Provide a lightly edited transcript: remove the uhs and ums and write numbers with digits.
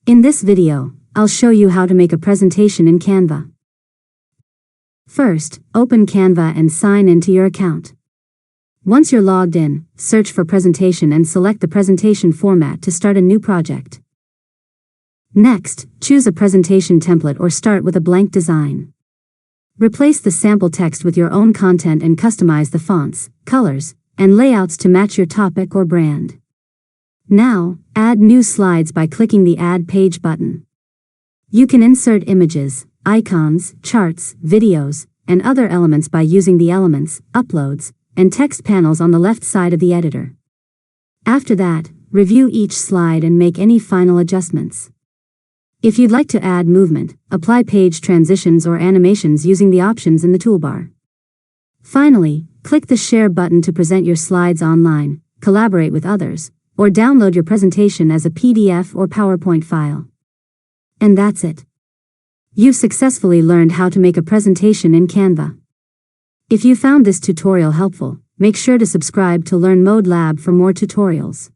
In this video, I'll show you how to make a presentation in Canva. First, open Canva and sign into your account. Once you're logged in, search for presentation and select the presentation format to start a new project. Next, choose a presentation template or start with a blank design. Replace the sample text with your own content and customize the fonts, colors, and layouts to match your topic or brand. Now, add new slides by clicking the Add Page button. You can insert images, icons, charts, videos, and other elements by using the Elements, Uploads, and Text panels on the left side of the editor. After that, review each slide and make any final adjustments. If you'd like to add movement, apply page transitions or animations using the options in the toolbar. Finally, click the Share button to present your slides online, collaborate with others, or download your presentation as a PDF or PowerPoint file. And that's it. You've successfully learned how to make a presentation in Canva. If you found this tutorial helpful, make sure to subscribe to Learn Mode Lab for more tutorials.